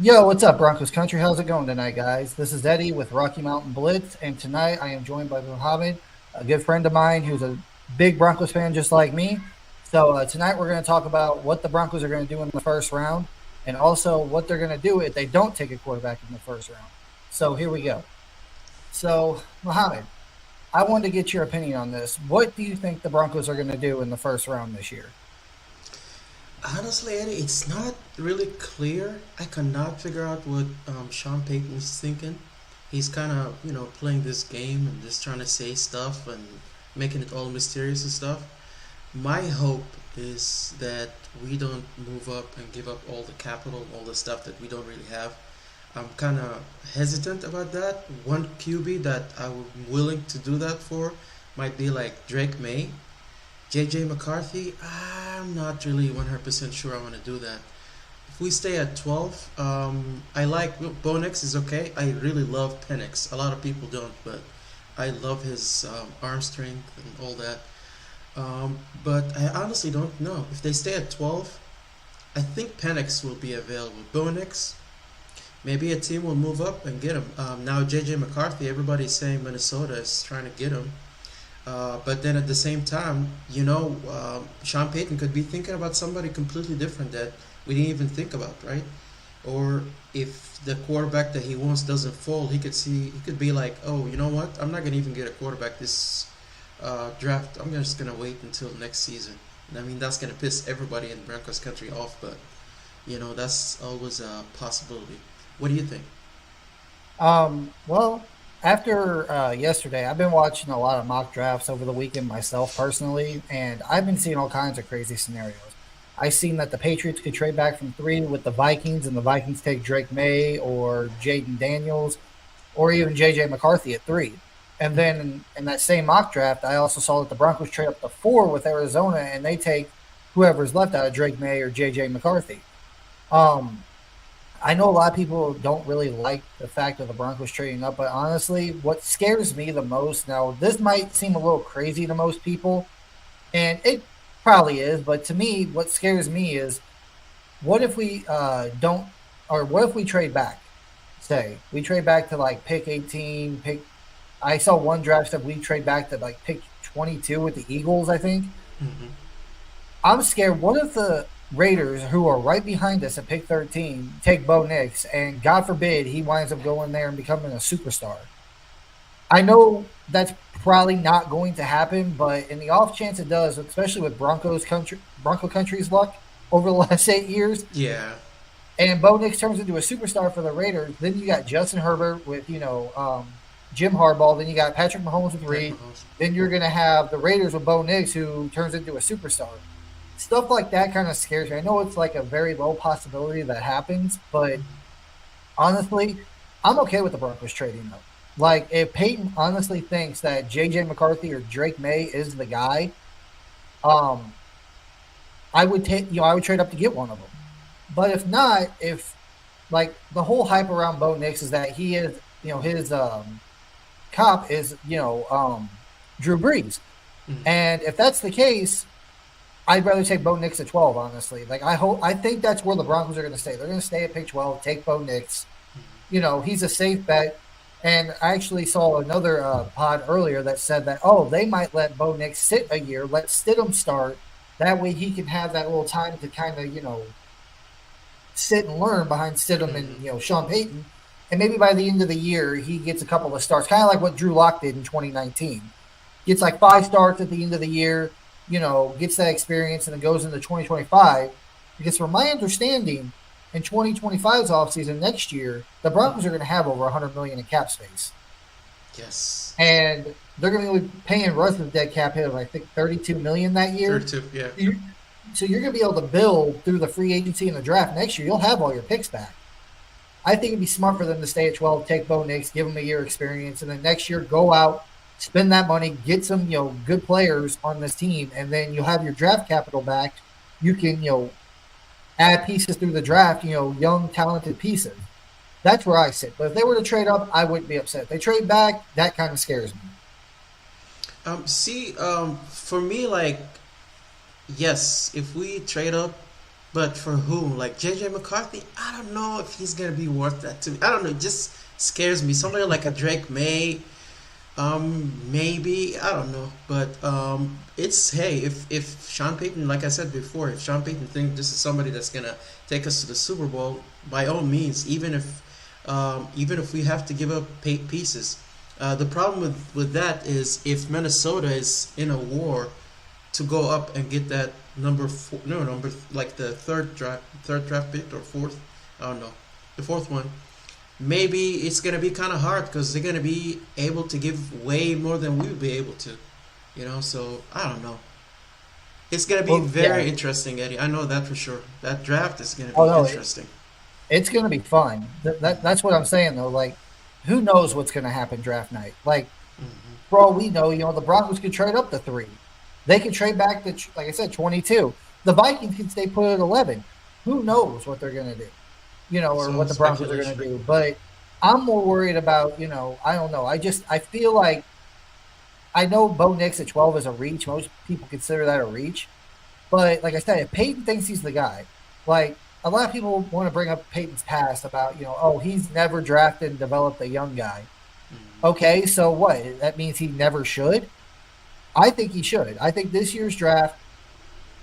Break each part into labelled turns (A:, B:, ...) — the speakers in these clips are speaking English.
A: Yo, what's up, Broncos country? How's it going tonight, guys? This is Eddie with Rocky Mountain Blitz, and tonight I am joined by Muhammad, a good friend of mine who's a big Broncos fan just like me. So tonight we're going to talk about what the Broncos are going to do in the first round, and also what they're going to do if they don't take a quarterback in the first round. So here we go. So Muhammad, I wanted to get your opinion on this. What do you think the Broncos are going to do in the first round this year?
B: Honestly, Eddie, it's not really clear. I cannot figure out what Sean Payton is thinking. He's kind of, playing this game and just trying to say stuff and making it all mysterious and stuff. My hope is that we don't move up and give up all the capital, all the stuff that we don't really have. I'm kind of hesitant about that. One QB that I'm willing to do that for might be like Drake May. JJ McCarthy, I'm not really 100% sure I want to do that. If we stay at 12, I like Bo Nix is okay. I really love Penix. A lot of people don't, but I love his arm strength and all that. But I honestly don't know. If they stay at 12, I think Penix will be available. Bo Nix, maybe a team will move up and get him. Now, JJ McCarthy, everybody's saying Minnesota is trying to get him. But then at the same time, Sean Payton could be thinking about somebody completely different that we didn't even think about, right? Or if the quarterback that he wants doesn't fall, he could be like, oh, you know what? I'm not gonna even get a quarterback this draft. I'm just gonna wait until next season. And I mean that's gonna piss everybody in Broncos country off, but that's always a possibility. What do you think?
A: Well, after yesterday, I've been watching a lot of mock drafts over the weekend myself personally, and I've been seeing all kinds of crazy scenarios. I've seen that the Patriots could trade back from three with the Vikings, and the Vikings take Drake May or Jaden Daniels or even JJ McCarthy at three. And then in that same mock draft, I also saw that the Broncos trade up to four with Arizona, and they take whoever's left out of Drake May or JJ McCarthy. Um, I know a lot of people don't really like the fact of the Broncos trading up, but honestly, what scares me the most now, this might seem a little crazy to most people, and it probably is, but to me, what scares me is what if we don't, or what if we trade back? Say, we trade back to like pick 18, pick. I saw one draft stuff we trade back to like pick 22 with the Eagles, I think.
B: Hmm.
A: I'm scared. What if the Raiders, who are right behind us at pick 13, take Bo Nix, and God forbid he winds up going there and becoming a superstar? I know that's probably not going to happen, but in the off chance it does, especially with Bronco Country's luck over the last 8 years,
B: Yeah.
A: and Bo Nix turns into a superstar for the Raiders, then you got Justin Herbert with Jim Harbaugh, then you got Patrick Mahomes with
B: Pat
A: Reed,
B: Mahomes.
A: then you're going to have the Raiders with Bo Nix who turns into a superstar. Stuff like that kind of scares me. I know it's like a very low possibility that happens, but honestly, I'm okay with the Broncos trading up. Like, if Peyton honestly thinks that JJ McCarthy or Drake May is the guy, um, I would take, I would trade up to get one of them. But if not, if like the whole hype around Bo Nix is that he is, his cop is, Drew Brees.
B: Mhm.
A: And if that's the case, I'd rather take Bo Nix at 12, honestly. Like, I think that's where the Broncos are going to stay. They're going to stay at pick 12, take Bo Nix. He's a safe bet. And I actually saw another pod earlier that said that, oh, they might let Bo Nix sit a year, let Stidham start. That way he can have that little time to kind of, sit and learn behind Stidham and,
B: Mhm.
A: Sean Payton. And maybe by the end of the year, he gets a couple of starts, kind of like what Drew Lock did in 2019. Gets like five starts at the end of the year, gets that experience, and then goes into 2025. Because from my understanding, in 2025's offseason next year, the Broncos are
B: Mhm.
A: going to have over 100 million in cap space,
B: Yes.
A: and they're going to be paying Russ a dead cap hit of I think 32 million that year.
B: 32. Yeah.
A: So you're going to be able to build through the free agency and the draft next year. You'll have all your picks back. I think it'd be smart for them to stay at 12, take Bo Nix, give him a year experience, and then next year go out, spend that money, get some good players on this team, and then you'll have your draft capital back. You can add pieces through the draft, young talented pieces. That's where I sit. But if they were to trade up, I wouldn't be upset. If they trade back, that kind of scares me.
B: For me, like, yes, if we trade up, But for whom? Like JJ McCarthy? I don't know if he's gonna be worth that to me. I don't know. It just scares me. Somebody like a Drake May, maybe I don't know. But it's hey, if Sean Payton, like I said before, if Sean Payton thinks this is somebody that's gonna take us to the Super Bowl, by all means, even if we have to give up pieces. The problem with that is if Minnesota is in a war to go up and get that number four, no number like the third draft pick or fourth, I don't know, the fourth one. Maybe it's gonna be kind of hard because they're gonna be able to give way more than we would be able to, So I don't know. It's gonna be
A: Well, yeah.
B: very interesting, Eddie. I know that for sure. That draft is gonna
A: Oh
B: be
A: no,
B: interesting.
A: it's going to be fun. That's what I'm saying though. Like, who knows what's going to happen draft night? Like,
B: Hmm.
A: for all we know, the Broncos could trade up to 3. They could trade back to, like I said, 22. The Vikings can stay put at 11. Who knows what they're going to do?
B: It's
A: Or
B: all
A: what the Broncos are going
B: speculation.
A: to do. But I'm more worried about, I don't know. I feel like I know Bo Nix at 12 is a reach. Most people consider that a reach. But like I said, if Peyton thinks he's the guy, like a lot of people want to bring up Peyton's past about, oh, he's never drafted and developed a young guy.
B: Hmm.
A: Okay, so what? That means he never should? I think he should. I think this year's draft,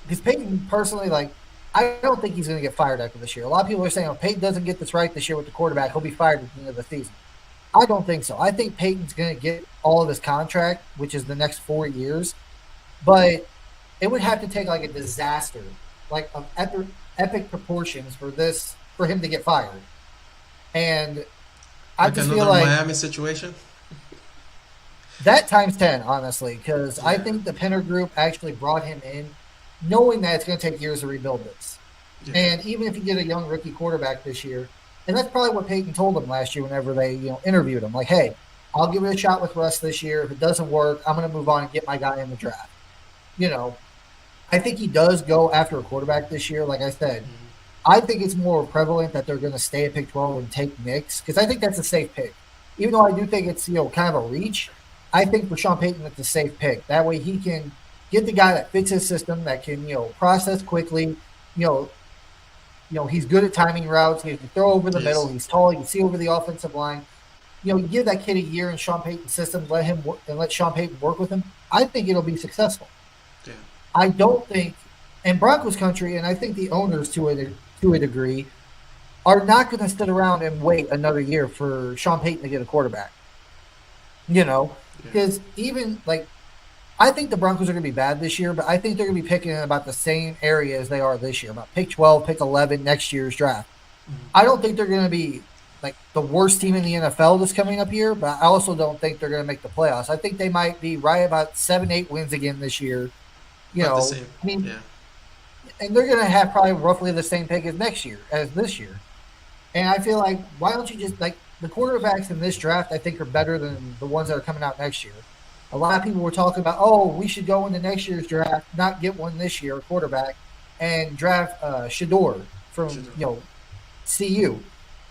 A: because Peyton personally, like, I don't think he's going to get fired after this year. A lot of people are saying, oh, Peyton doesn't get this right this year with the quarterback. He'll be fired at the end of the season. I don't think so. I think Peyton's going to get all of his contract, which is the next 4 years, but it would have to take like a disaster, like of epic proportions for him to get fired. And I
B: Like
A: just feel
B: another
A: like
B: Miami situation.
A: that times 10, honestly, because I
B: Yeah.
A: think the Penner Group actually brought him in knowing that it's going to take years to rebuild this.
B: Yeah.
A: And even if you get a young rookie quarterback this year, and that's probably what Peyton told him last year whenever they, interviewed him, like, hey, I'll give it a shot with Russ this year. If it doesn't work, I'm going to move on and get my guy in the draft. You know, I think he does go after a quarterback this year. Like I said,
B: Hmm.
A: I think it's more prevalent that they're going to stay at pick 12 and take Knicks because I think that's a safe pick. Even though I do think it's kind of a reach, I think for Sean Payton it's a safe pick. That way he can get the guy that fits his system that can process quickly. You know, he's good at timing routes. He can throw over the middle.
B: Yes.
A: He's tall. He can see over the offensive line. You give that kid a year in Sean Payton's system, let him work, and let Sean Payton work with him. I think it'll be successful.
B: Yeah.
A: I don't think in Broncos country, and I think the owners to a degree are not going to sit around and wait another year for Sean Payton to get a quarterback. You know,
B: Yeah.
A: because even like I think the Broncos are going to be bad this year, but I think they're going to be picking in about the same area as they are this year, about pick 12, pick 11 next year's draft. I
B: Hmm.
A: don't think they're going to be like the worst team in the NFL this coming up year, but I also don't think they're going to make the playoffs. I think they might be right about 7, 8 wins again this year.
B: About the same.
A: I mean,
B: Yeah.
A: and they're going to have probably roughly the same pick as next year, as this year. And I feel like why don't you just like the quarterbacks in this draft? I think are better than the ones that are coming out next year. A lot of people were talking about, oh, we should go into next year's draft, not get one this year, a quarterback, and draft Shador from
B: Should-
A: CU.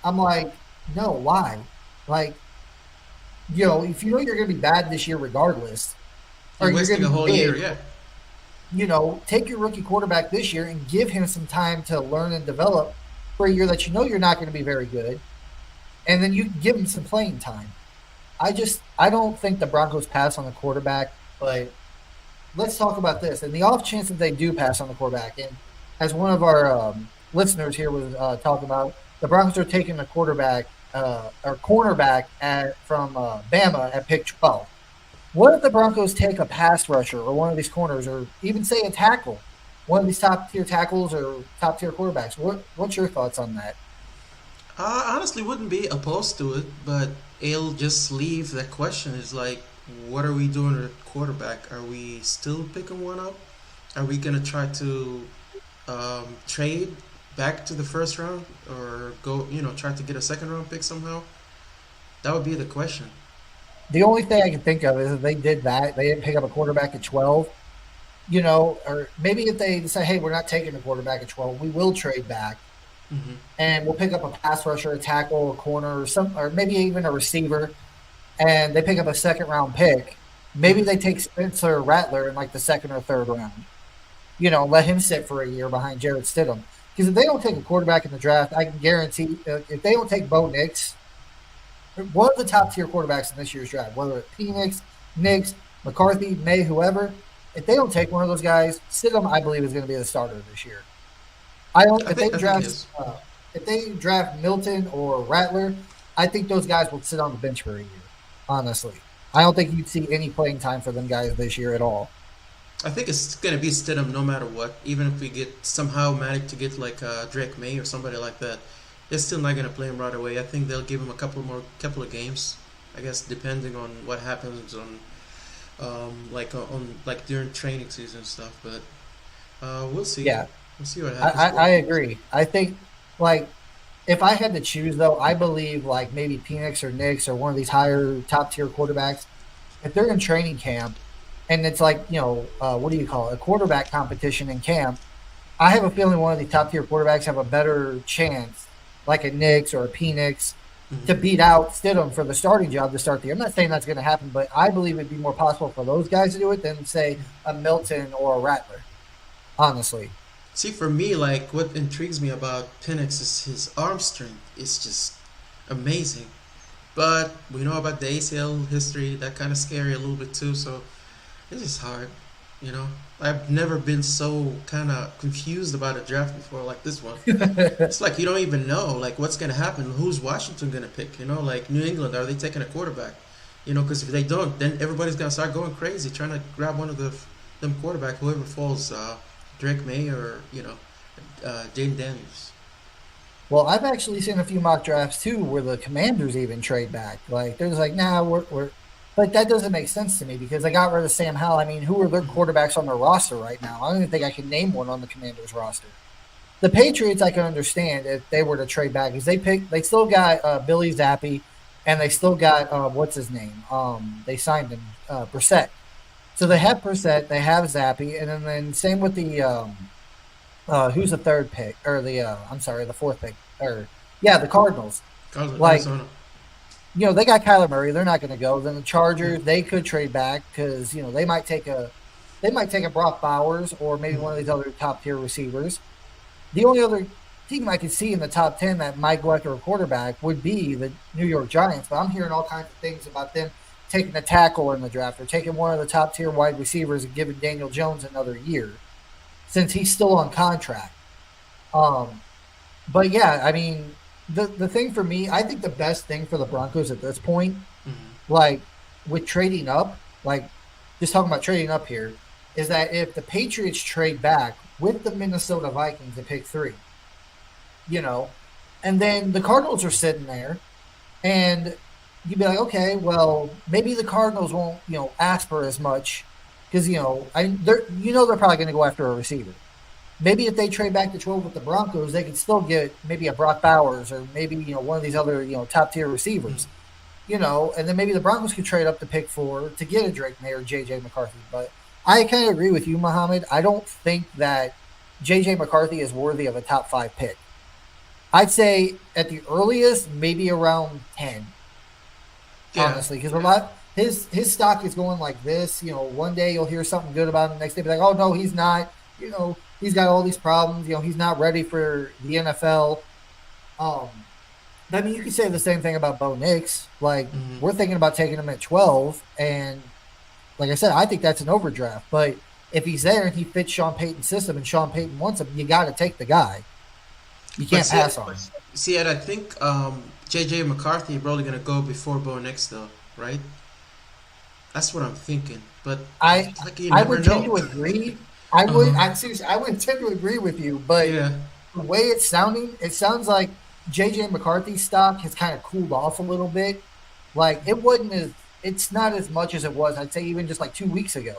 A: I'm like, no, why? Like, if you know you're going to be bad this year regardless, or
B: You're
A: you're going
B: wasting
A: to
B: a
A: be
B: whole year.
A: big,
B: Yeah.
A: take your rookie quarterback this year and give him some time to learn and develop for a year that you know you're not going to be very good, and then you give him some playing time. I don't think the Broncos pass on the quarterback, but let's talk about this. And the off chance that they do pass on the quarterback, and as one of our listeners here was talking about, the Broncos are taking a quarterback or cornerback from Bama at pick 12. What if the Broncos take a pass rusher or one of these corners, or even say a tackle, one of these top tier tackles or top tier quarterbacks? What's your thoughts on that?
B: I honestly wouldn't be opposed to it, but it'll just leave that question. Is like, what are we doing at quarterback? Are we still picking one up? Are we gonna try to trade back to the first round, or go, try to get a second round pick somehow? That would be the question.
A: The only thing I can think of is if they did that, they didn't pick up a quarterback at 12, or maybe if they say, hey, we're not taking a quarterback at 12, we will trade back
B: Hmm.
A: and we'll pick up a pass rusher, a tackle, a corner, or maybe even a receiver, and they pick up a second round pick. Maybe
B: Hmm.
A: they take Spencer Rattler in like the second or third round. Let him sit for a year behind Jared Stidham. Because if they don't take a quarterback in the draft, I can guarantee if they don't take Bo Nix, one of the top tier quarterbacks in this year's draft, whether it's Penix, Nix, McCarthy, May, whoever, if they don't take one of those guys, Stidham, I believe, is going to be the starter this year. I don't.
B: I think he is.
A: If they draft Milton or Rattler, I think those guys will sit on the bench for a year. Honestly, I don't think you'd see any playing time for them guys this year at all.
B: I think it's gonna be Stidham no matter what. Even if we get somehow manage to get like Drake May or somebody like that, they're still not gonna play him right away. I think they'll give him a couple of games. I guess depending on what happens on like during training season and stuff. But we'll see.
A: Yeah,
B: We'll see what
A: I,
B: happens.
A: I, I agree. I think like if I had to choose though, I believe like maybe Phoenix or Knicks or one of these higher top tier quarterbacks, if they're in training camp and it's like what do you call it, a quarterback competition in camp, I have a feeling one of the top tier quarterbacks have a better chance, like a Knicks or a Penix,
B: Hmm.
A: to beat out Stidham for the starting job to start the year. I'm not saying that's going to happen, but I believe it'd be more possible for those guys to do it than say a Milton or a Rattler. Honestly,
B: See, for me, like what intrigues me about Penix is his arm strength. It's just amazing. But we know about the ACL history. That kind of scary a little bit too. So it's just hard. You know, I've never been so kind of confused about a draft before like this one. It's like you don't even know like what's gonna happen. Who's Washington gonna pick? You know, like New England, are they taking a quarterback? You know, because if they don't, then everybody's gonna start going crazy trying to grab one of them quarterback, whoever falls, Drake May or Jaden Daniels.
A: well, I've actually seen a few mock drafts too where the Commanders even trade back. Like they're just like, nah, we're but that doesn't make sense to me because they got rid of Sam Howell. I mean, who are their quarterbacks on their roster right now? I don't even think I can name one on the Commanders roster. The Patriots, I can understand if they were to trade back because they still got Billy Zappi, and they still got what's his name? They signed him, Brissett. So they have Brissett, they have Zappi, and then same with the who's the third pick or the I'm sorry, the fourth pick or yeah, the Cardinals. Like
B: Arizona.
A: they got Kyler Murray. They're not going to go. Then the Chargers, they could trade back because they might take a Brock Bowers or maybe one of these other top tier receivers. The only other team I could see in the top 10 that might go after a quarterback would be the New York Giants. But I'm hearing all kinds of things about them taking a tackle in the draft or taking one of the top tier wide receivers and giving Daniel Jones another year since he's still on contract. Um, but yeah, I mean, the thing for me, I think the best thing for the Broncos at this point,
B: Hmm.
A: like with trading up, like just talking about trading up here, is that if the Patriots trade back with the Minnesota Vikings at pick three, you know, and then the Cardinals are sitting there, and you'd be like, okay, well, maybe the Cardinals won't, ask for as much because they're probably going to go after a receiver. Maybe if they trade back to 12 with the Broncos, they could still get maybe a Brock Bowers or maybe one of these other top tier receivers. And then maybe the Broncos could trade up to pick four to get a Drake May or JJ McCarthy. But I kind of agree with you, Mohammed. I don't think that JJ McCarthy is worthy of a top five pick. I'd say at the earliest, maybe around 10,
B: Yeah,
A: honestly, because a lot his stock is going like this. One day you'll hear something good about him, the next day be like, oh no, he's not. He's got all these problems. He's not ready for the NFL. Um, I mean, you could say the same thing about Bo Nix. Like
B: hmm
A: we're thinking about taking him at 12, and like I said, I think that's an overdraft. But if he's there and he fits Sean Payton's system and Sean Payton wants him, you got to take the guy. You
B: but
A: can't pass on him.
B: and I think J.J. McCarthy probably gonna go before Bo Nix though, right? That's what I'm thinking. But
A: I
B: like you
A: I
B: never
A: would tend
B: know.
A: to agree. I
B: Uh
A: would.
B: huh.
A: I seriously, I would tend to agree with you. But
B: Yeah.
A: the way it's sounding, it sounds like JJ McCarthy's stock has kind of cooled off a little bit. Like it wasn't as. It's not as much as it was. I'd say even just like 2 weeks ago.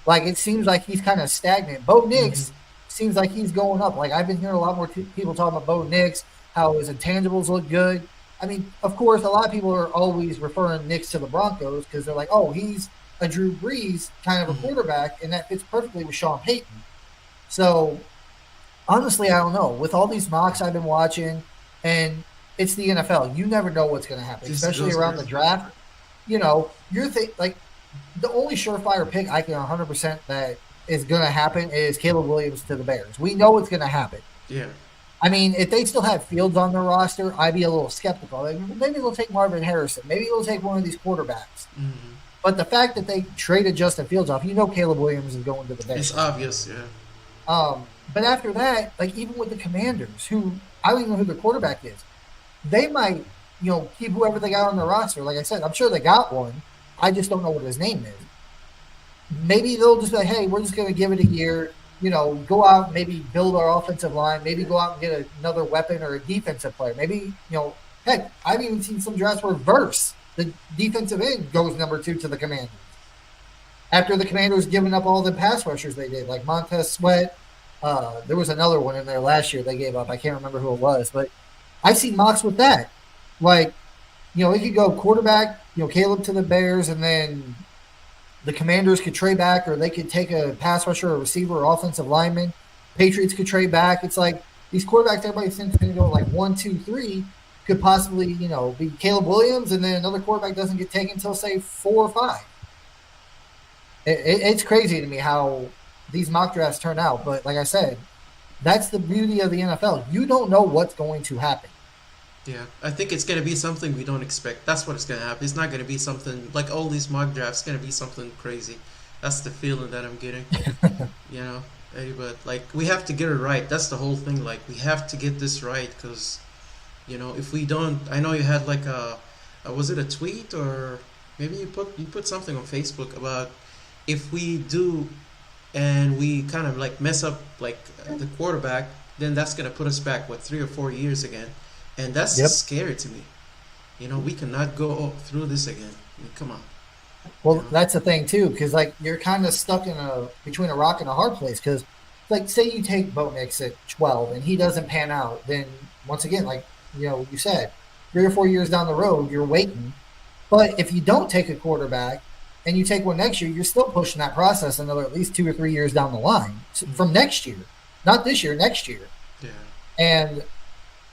A: Like it seems like he's kind of stagnant. Bo
B: Hmm.
A: Nix seems like he's going up. Like I've been hearing a lot more people talking about Bo Nix, how his intangibles look good. I mean, of course, a lot of people are always referring Nix to the Broncos because they're like, oh, he's a Drew Brees kind of a
B: Hmm.
A: quarterback, and that fits perfectly with Sean Payton. So honestly, I don't know. With all these mocks I've been watching, and it's the NFL, you never know what's going to happen,
B: Just
A: especially
B: goes
A: around the
B: crazy.
A: draft. Like the only surefire pick I can 100% that is going to happen is Caleb Williams to the Bears. We know it's going to happen.
B: Yeah.
A: I mean, if they still have Fields on their roster, I'd be a little skeptical. Like, maybe they'll take Marvin Harrison. Maybe they'll take one of these quarterbacks.
B: Hmm.
A: But the fact that they traded Justin Fields off, Caleb Williams is going to the Bears.
B: It's obvious. Yeah.
A: But after that, like even with the Commanders, who I don't even know who their quarterback is, they might, keep whoever they got on their roster. Like I said, I'm sure they got one. I just don't know what his name is. Maybe they'll just be like, hey, we're just going to give it a year. Go out, maybe build our offensive line. Maybe go out and get another weapon or a defensive player. Maybe, heck, I've even seen some drafts where Verse, the defensive end, goes number 2 to the Commanders. After the Commanders giving up all the pass rushers they did, like Montez Sweat. There was another one in there last year they gave up. I can't remember who it was, but I've seen mocks with that. Like, it could go quarterback, Caleb to the Bears, and then the Commanders could trade back, or they could take a pass rusher, a receiver, or offensive lineman. Patriots could trade back. It's like these quarterbacks everybody thinks going to go like 1, 2, 3 could possibly, be Caleb Williams, and then another quarterback doesn't get taken until say 4 or 5. It's crazy to me how these mock drafts turn out. But like I said, that's the beauty of the NFL. You don't know what's going to happen.
B: Yeah, I think it's gonna be something we don't expect. That's what it's gonna happen. It's not gonna be something like all these mock drafts. It's gonna be something crazy. That's the feeling that I'm getting. You know, but like we have to get it right. That's the whole thing. Like we have to get this right because, if we don't, I know you had like was it a tweet or maybe you put something on Facebook about if we do and we kind of like mess up like the quarterback, then that's gonna put us back what 3 or 4 years again, and that's
A: Yep.
B: scary to me. We cannot go through this again. I mean, come on. You
A: Well,
B: know.
A: that's the thing too, because like you're kind of stuck in a between a rock and a hard place. Because, like, say you take Bo Nix at 12 and he doesn't pan out, then once again, like you said, 3 or 4 years down the road, you're waiting. But if you don't take a quarterback and you take one next year, you're still pushing that process another at least 2 or 3 years down the line from
B: Hmm.
A: next year, not this year, next year.
B: Yeah.
A: And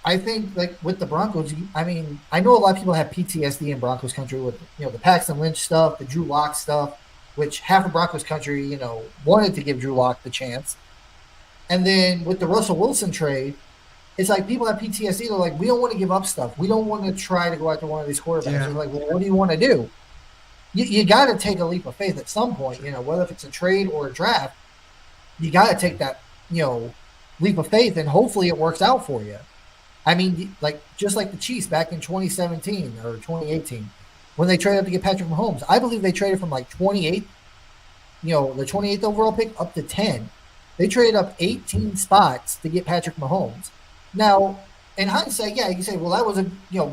A: I think like with the Broncos, I mean, I know a lot of people have PTSD in Broncos country with the Paxton Lynch stuff, the Drew Lock stuff, which half of Broncos country wanted to give Drew Lock the chance, and then with the Russell Wilson trade, it's like people have PTSD. They're like, we don't want to give up stuff. We don't want to try to go after one of these quarterbacks. They're
B: Yeah.
A: like, well, what do you want to do? You got to take a leap of faith at some point.
B: Sure.
A: Whether if it's a trade or a draft, you got to take that leap of faith, and hopefully it works out for you. I mean, like just like the Chiefs back in 2017 or 2018, when they traded up to get Patrick Mahomes, I believe they traded from like 28, the 28th overall pick up to 10. They traded up 18 spots to get Patrick Mahomes. Now, in hindsight, yeah, you can say, well, that was a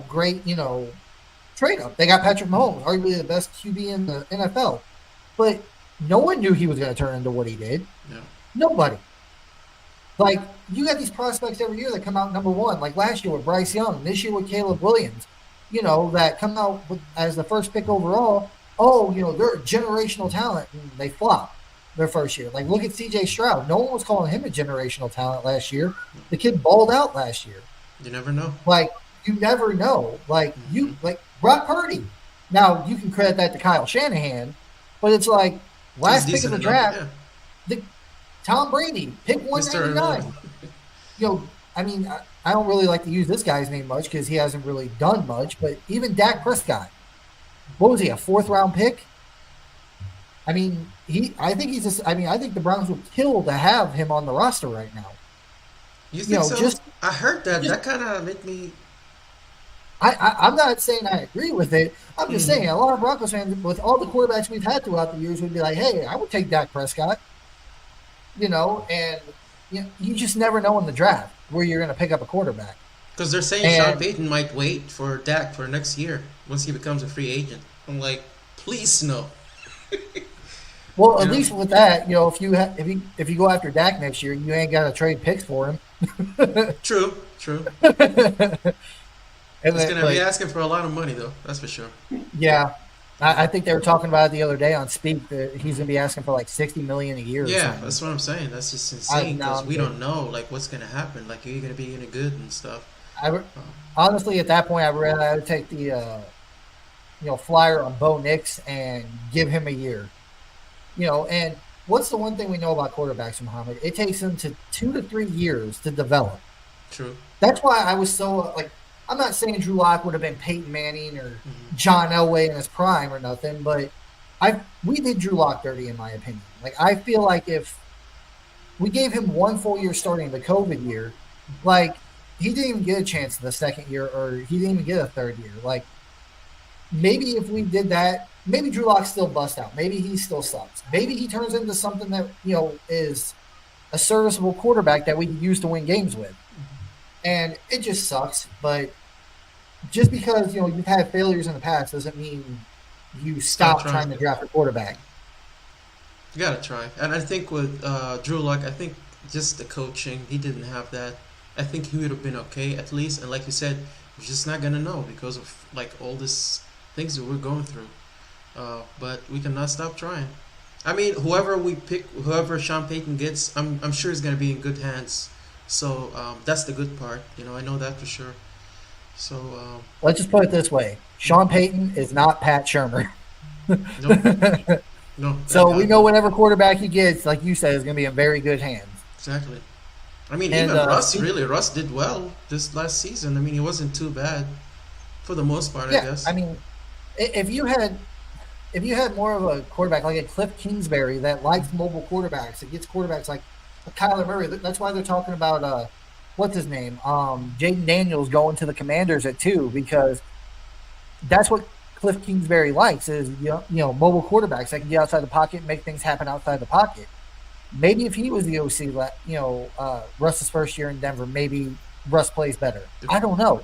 A: great trade up. They got Patrick Mahomes, arguably the best QB in the NFL, but no one knew he was going to turn into what he did.
B: Yeah.
A: Nobody. Like, you got these prospects every year that come out number 1, like last year with Bryce Young, this year with Caleb Williams, that come out as the first pick overall. Oh, they're a generational talent, and they flop their first year. Like, look at CJ Stroud. No one was calling him a generational talent last year. The kid balled out last year.
B: You never know.
A: Like, you never know. Like,
B: Hmm.
A: like Brock Purdy. Now, you can credit that to Kyle Shanahan, but it's like,
B: He's
A: last pick of
B: decent
A: the
B: enough.
A: draft,
B: Yeah.
A: the Tom Brady, pick
B: Mr.
A: 199.
B: Irrelevant.
A: I mean, I don't really like to use this guy's name much because he hasn't really done much, but even Dak Prescott, what was he, a 4th round pick? I mean, I think he's just, I mean, I think the Browns would kill to have him on the roster right now.
B: You
A: You
B: think
A: know,
B: so?
A: just,
B: I heard that.
A: just,
B: That kind of made me.
A: I'm not saying I agree with it. I'm just saying
B: Hmm.
A: a lot of Broncos fans, with all the quarterbacks we've had throughout the years, would be like, hey, I would take Dak Prescott, and you just never know in the draft where you're going to pick up a quarterback.
B: Because they're saying Sean
A: And
B: Payton might wait for Dak for next year once he becomes a free agent. I'm like, please no.
A: well,
B: You
A: at
B: know?
A: least with that, if you go after Dak next year, you ain't got to trade picks for him.
B: True, true.
A: And
B: He's
A: then,
B: gonna be
A: like,
B: asking for a lot of money though. That's for sure.
A: yeah, I think they were talking about it the other day on Speak that he's gonna be asking for like 60 million a year or
B: Yeah,
A: something.
B: that's what I'm saying. That's just
A: I
B: insane
A: no,
B: because
A: I'm
B: we don't
A: kidding.
B: know like what's gonna happen. Like you're gonna be any good and stuff.
A: I would-
B: Uh,
A: Honestly, at that point, I would take the flyer on Bo Nix and give him a year. And what's the one thing we know about quarterbacks, Muhammad? It takes them to 2 to 3 years to develop.
B: True.
A: That's why I was so like. I'm not saying Drew Lock would have been Peyton Manning or
B: Hmm.
A: John Elway in his prime or nothing, but I we did Drew Lock dirty in my opinion. Like I feel like if we gave him 1 full year starting the COVID year, like he didn't even get a chance in the second year, or he didn't even get a third year. Like maybe if we did that, maybe Drew Lock still bust out. Maybe he still sucks. Maybe he turns into something that is a serviceable quarterback that we can use to win games with. And it just sucks, but just because you've had failures in the past doesn't mean you
B: Stop
A: stop
B: trying.
A: trying to draft a quarterback.
B: You gotta try. And I think with Drew Luck, I think just the coaching, he didn't have that. I think he would have been okay at least. And like you said, we're just not gonna know because of like all this things that we're going through. But we cannot stop trying. I mean, whoever we pick, whoever Sean Payton gets, I'm sure is gonna be in good hands. So that's the good part. I know that for sure. So
A: Let's just put it this way: Sean Payton is not Pat Shermer.
B: no, no,
A: So we know whatever quarterback he gets, like you said, is going to be in very good hands.
B: exactly. I mean,
A: And
B: even Russ, really, Russ did well this last season. I mean, he wasn't too bad for the most part, I
A: yeah,
B: guess.
A: I mean, if you had more of a quarterback like a Cliff Kingsbury that likes mobile quarterbacks, that gets quarterbacks like a Kyler Murray, that's why they're talking about what's his name, Jaden Daniels going to the Commanders at 2, because that's what Cliff Kingsbury likes is mobile quarterbacks that can get outside the pocket and make things happen outside the pocket. Maybe if he was the OC, Russ's first year in Denver, maybe Russ plays better. I don't know.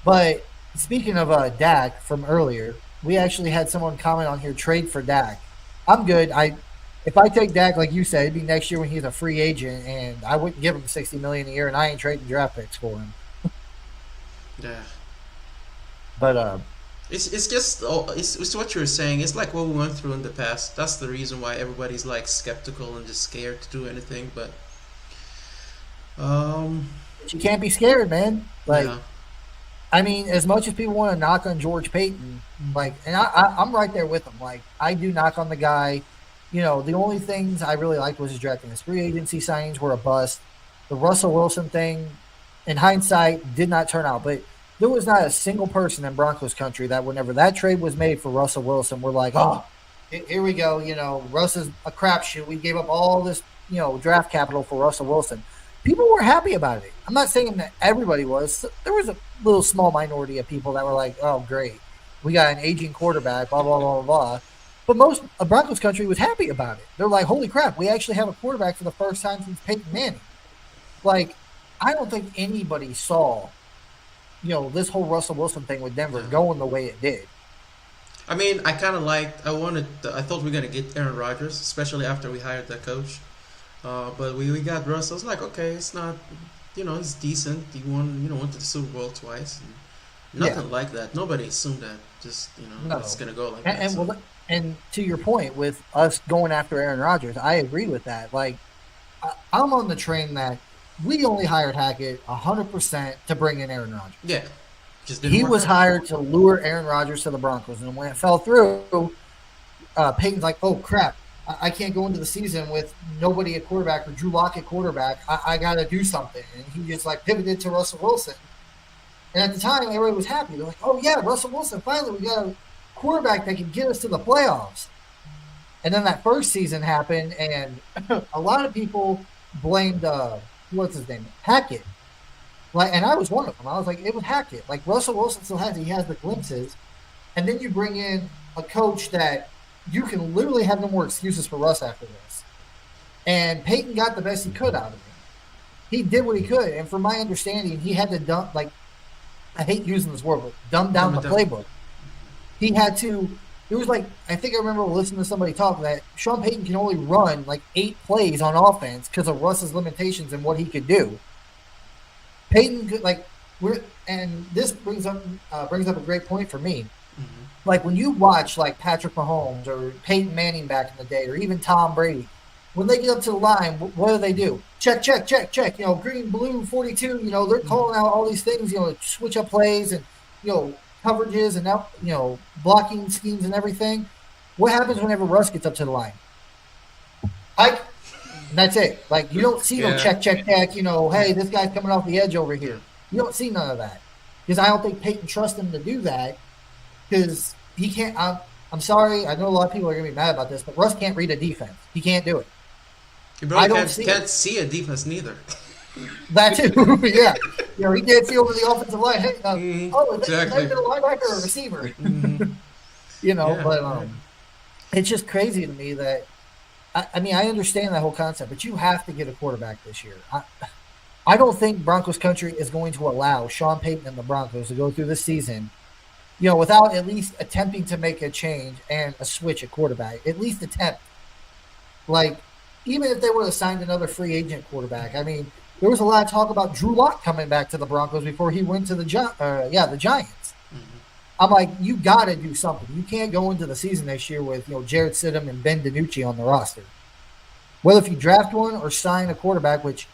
A: But speaking of Dak from earlier, we actually had someone comment on here, trade for Dak. I'm good. If I take Dak, like you said, it'd be next year when he's a free agent, and I wouldn't give him $60 million a year, and I ain't trading draft picks for him.
B: Yeah.
A: But
B: It's just it's what you were saying. It's like what we went through in the past. That's the reason why everybody's like skeptical and just scared to do anything. But um,
A: you can't be scared, man. Like
B: yeah,
A: I mean, as much as people want to knock on George Payton, like, and I'm right there with him. Like, I do knock on the guy. The only things I really liked was his drafting. His free agency signings were a bust. The Russell Wilson thing, in hindsight, did not turn out. But there was not a single person in Broncos country that whenever that trade was made for Russell Wilson, we're like, oh, here we go. Russ is a crapshoot. We gave up all this, draft capital for Russell Wilson. People were happy about it. I'm not saying that everybody was. There was a little small minority of people that were like, oh, great. We got an aging quarterback, blah, blah, blah, blah, blah. But most of Broncos country was happy about it. They're like, holy crap, we actually have a quarterback for the first time since Peyton Manning. Like, I don't think anybody saw, this whole Russell Wilson thing with Denver
B: yeah.
A: going the way it did.
B: I mean, I kind of liked. I thought we were gonna get Aaron Rodgers, especially after we hired that coach. But we got Russ. I was like, okay, it's not. He's decent. He went to the Super Bowl twice. And
A: Yeah.
B: nothing like that. Nobody assumed that. Just
A: No.
B: it's gonna go like
A: And,
B: that.
A: and,
B: So
A: well, and to your point with us going after Aaron Rodgers, I agree with that. Like, I'm on the train that we only hired Hackett 100% to bring in Aaron Rodgers.
B: yeah, just didn't
A: He
B: work
A: was
B: out.
A: hired to lure Aaron Rodgers to the Broncos, and when it fell through, Peyton's like, "Oh crap, I can't go into the season with nobody at quarterback or Drew Lock at quarterback. I got to do something." And he just like pivoted to Russell Wilson. And at the time, everybody was happy. They're like, "Oh yeah, Russell Wilson! Finally, we got a quarterback that can get us to the playoffs." And then that first season happened, and a lot of people blamed what's his name, Hackett. Like, and I was one of them. I was like, it was Hackett. Like Russell Wilson still has the glimpses, and then you bring in a coach that you can literally have no more excuses for Russ after this. And Peyton got the best he could out of him. He did what he could, and from my understanding, he had to dump. Like, I hate using this word, but dumb down
B: Dumb
A: the
B: it down.
A: playbook. He had to. It was like I think I remember listening to somebody talk that Sean Payton can only run like 8 plays on offense because of Russ's limitations and what he could do. Peyton could like we're and this brings up a great point for me.
B: Hmm.
A: Like when you watch like Patrick Mahomes or Peyton Manning back in the day, or even Tom Brady, when they get up to the line, what do? Check, check, check, check. Green, blue, 42. They're calling out all these things. To switch up plays and coverages and now blocking schemes and everything. What happens whenever Russ gets up to the line? I that's it. Like you don't see no
B: Yeah.
A: check, check, check. Hey, this guy's coming off the edge over here. You don't see none of that because I don't think Peyton trusts him to do that because he can't. I'm sorry. I know a lot of people are gonna be mad about this, but Russ can't read a defense. He can't do it.
B: He probably
A: I don't see it.
B: can't see a defense neither.
A: That too. Yeah. He can't see over the offensive line. Hey, is that
B: Exactly.
A: a linebacker or a receiver?
B: Yeah.
A: But
B: Yeah.
A: it's just crazy to me that I mean I understand that whole concept, but you have to get a quarterback this year. I don't think Broncos country is going to allow Sean Payton and the Broncos to go through the season, without at least attempting to make a change and a switch at quarterback. At least attempt. Like, even if they would have signed another free agent quarterback, I mean, there was a lot of talk about Drew Lock coming back to the Broncos before he went to the Giants. I'm like, you got to do something. You can't go into the season next year with Jared Stidham and Ben DiNucci on the roster. Whether if you draft one or sign a quarterback, which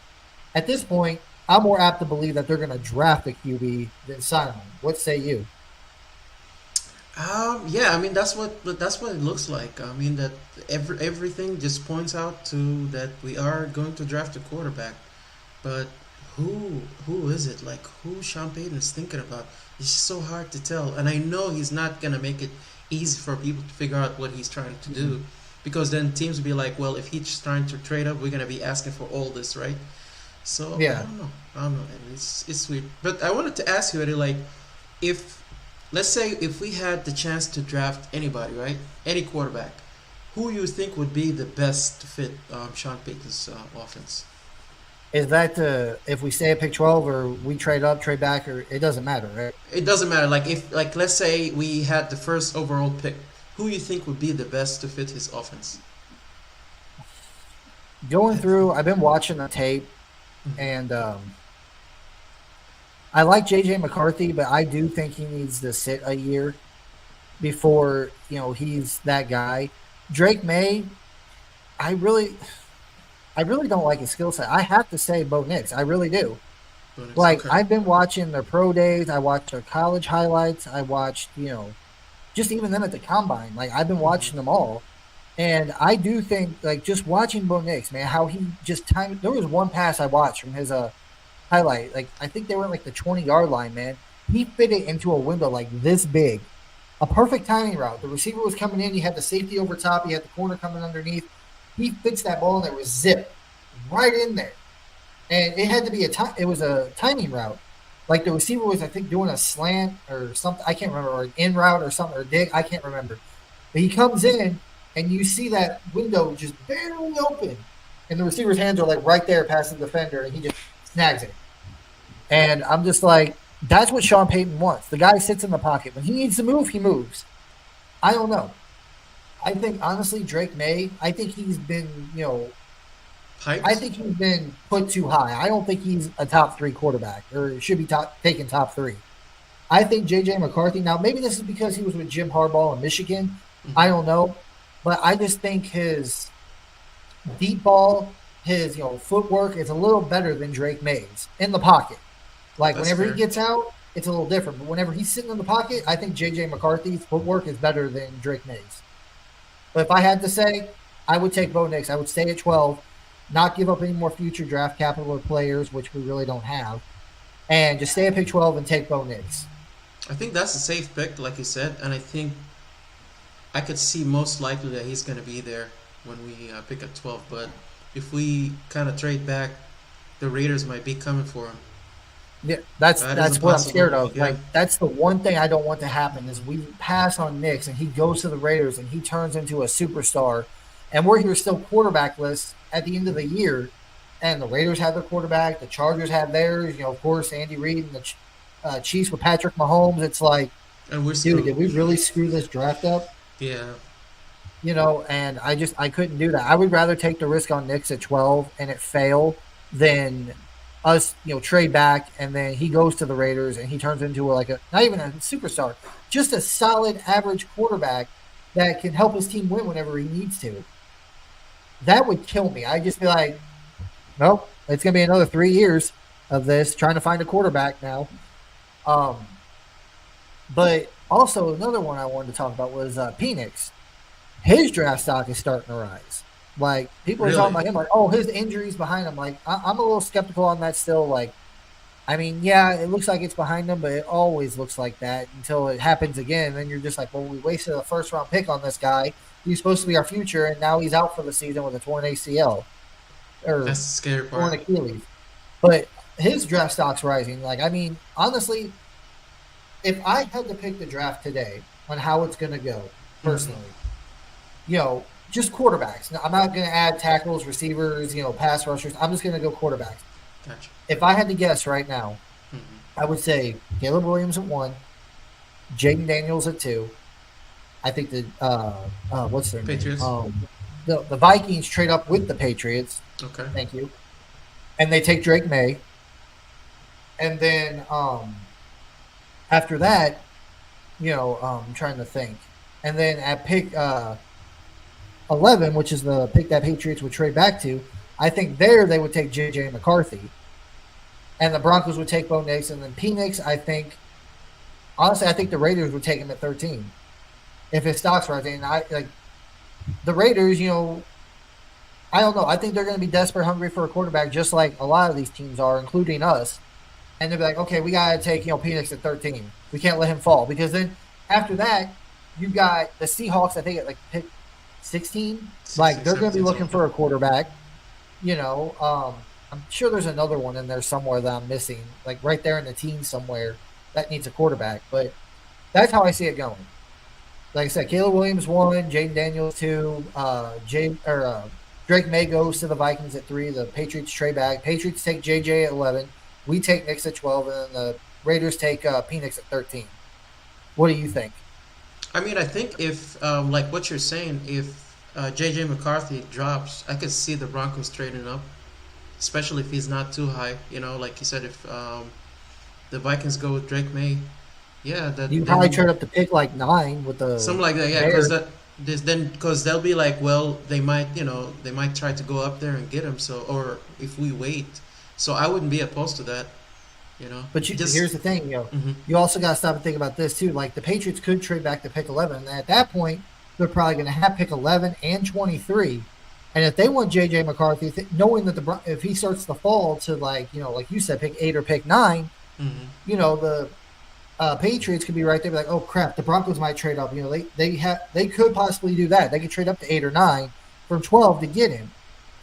A: at this point I'm more apt to believe that they're going to draft a QB than sign one. What say you?
B: Yeah, I mean that's what it looks like. I mean that everything just points out to that we are going to draft a quarterback, but who is it? Like who Sean Payton is thinking about? It's so hard to tell, and I know he's not gonna make it easy for people to figure out what he's trying to do, because then teams will be like, well, if he's trying to trade up, we're gonna be asking for all this, right? So I
A: Yeah.
B: don't know. I don't know. And it's weird. But I wanted to ask you, Eddie, like, if let's say if we had the chance to draft anybody, right, any quarterback, who you think would be the best to fit Sean Payton's offense?
A: Is that if we stay at pick 12 or we trade up, trade back, or it doesn't matter, right?
B: It doesn't matter. Like if like let's say we had the first overall pick, who you think would be the best to fit his offense?
A: Going through, I've been watching the tape, and I like JJ McCarthy, but I do think he needs to sit a year before he's that guy. Drake May, I really, I really don't like his skill set. I have to say, Bo Nix, I really do.
B: Bonus.
A: Like
B: Okay.
A: I've been watching their pro days, I watched their college highlights, I watched just even them at the combine. Like I've been watching them all, and I do think like just watching Bo Nix, man, how he just timed. There was one pass I watched from his highlight. Like I think they were at like the 20-yard line, man. He fit it into a window like this big. A perfect timing route. The receiver was coming in. You had the safety over top. You had the corner coming underneath. He fits that ball and it was zip right in there. And it had to be it was a timing route. Like the receiver was, I think, doing a slant or something. I can't remember, or an in route or something, or dig. I can't remember. But he comes in and you see that window just barely open. And the receiver's hands are like right there past the defender and he just snags it. And I'm just like, that's what Sean Payton wants. The guy sits in the pocket. When he needs to move, he moves. I don't know. I think honestly, Drake May. I think he's been, I
B: Hyped.
A: think he's been put too high. I don't think he's a top three quarterback or should be taken top three. I think JJ McCarthy. Now maybe this is because he was with Jim Harbaugh in Michigan. I don't know, but I just think his deep ball, his footwork is a little better than Drake May's in the pocket. Like
B: That's
A: whenever he
B: fair.
A: gets out, it's a little different. But whenever he's sitting in the pocket, I think JJ McCarthy's footwork is better than Drake May's. But if I had to say, I would take Bo Nix. I would stay at 12, not give up any more future draft capital or players, which we really don't have, and just stay at pick 12 and take Bo Nix.
B: I think that's a safe pick, like you said, and I think I could see most likely that he's going to be there when we pick at 12. But if we kind of trade back, the Raiders might be coming for him.
A: Yeah, that's
B: That is a
A: that's what I'm scared
B: possibility.
A: of.
B: Yeah.
A: Like that's the one thing I don't want to happen is we pass on Nix and he goes to the Raiders and he turns into a superstar, and we're here still quarterbackless at the end of the year, and the Raiders have their quarterback, the Chargers have theirs. Of course, Andy Reid and the Chiefs with Patrick Mahomes. It's like,
B: And we're
A: dude,
B: screwed.
A: did we really screw this draft up?
B: Yeah.
A: And I couldn't do that. I would rather take the risk on Knicks at 12 and it fail than us, trade back and then he goes to the Raiders and he turns into like a not even a superstar, just a solid average quarterback that can help his team win whenever he needs to. That would kill me. I'd just be like, nope, it's gonna be another 3 years of this trying to find a quarterback now. Um, but also another one I wanted to talk about was Penix. His draft stock is starting to rise. Like people are talking
B: Really?
A: about him, like, oh, his injuries behind him. Like I'm a little skeptical on that still. Like, I mean, yeah, it looks like it's behind him, but it always looks like that until it happens again. And then you're just like, well, we wasted a first round pick on this guy. He's supposed to be our future, and now he's out for the season with a torn ACL or
B: That's the scary part.
A: torn Achilles. But his draft stock's rising. Like, I mean, honestly, if I had to pick the draft today on how it's going to go, personally, just quarterbacks. Now, I'm not going to add tackles, receivers, pass rushers. I'm just going to go quarterbacks.
B: Gotcha.
A: If I had to guess right now,
B: Hmm.
A: I would say Caleb Williams at one, Jaden Daniels at two. I think the what's their name?
B: Patriots.
A: The Vikings trade up with the Patriots.
B: Okay.
A: Thank you, and they take Drake May, and then after that, I'm trying to think, and then at pick 11, which is the pick that Patriots would trade back to, I think there they would take J.J. McCarthy, and the Broncos would take Bo Nix, and then Penix. Honestly, I think the Raiders would take him at 13 if his stock's rising. And I like the Raiders. I don't know. I think they're going to be desperate, hungry for a quarterback, just like a lot of these teams are, including us. And they'll be like, okay, we got to take Penix at 13. We can't let him fall because then after that, you got the Seahawks. I think at like pick 16.
B: 16,
A: Like they're going to be
B: 17,
A: looking
B: something.
A: for a quarterback. I'm sure there's another one in there somewhere that I'm missing, like right there in the teens somewhere that needs a quarterback. But that's how I see it going. Like I said, Caleb Williams one, Jaden Daniels two, Drake May goes to the Vikings at three. The Patriots trade back. Patriots take JJ at 11. We take Nix at 12, and then the Raiders take Penix at 13. What do you think?
B: I mean, I think if, like what you're saying, if J.J. McCarthy drops, I could see the Broncos trading up, especially if he's not too high. Like you said, if the Vikings go with Drake May, yeah, that
A: You probably
B: then
A: trade up to pick like 9 with the
B: something like that. Yeah, because
A: Bears.
B: that this then because they'll be like, well, they might try to go up there and get him. So, or if we wait, so I wouldn't be opposed to that.
A: But
B: Just
A: here's the thing,
B: hmm
A: you also got to stop and think about this too. Like the Patriots could trade back to pick 11, and at that point, they're probably going to have pick 11 and 23. And if they want JJ McCarthy, knowing that if he starts to fall to like you said, pick 8 or pick 9,
B: hmm
A: the Patriots could be right there, be like, oh crap, the Broncos might trade up. They could possibly do that. They could trade up to 8 or 9 from 12 to get him.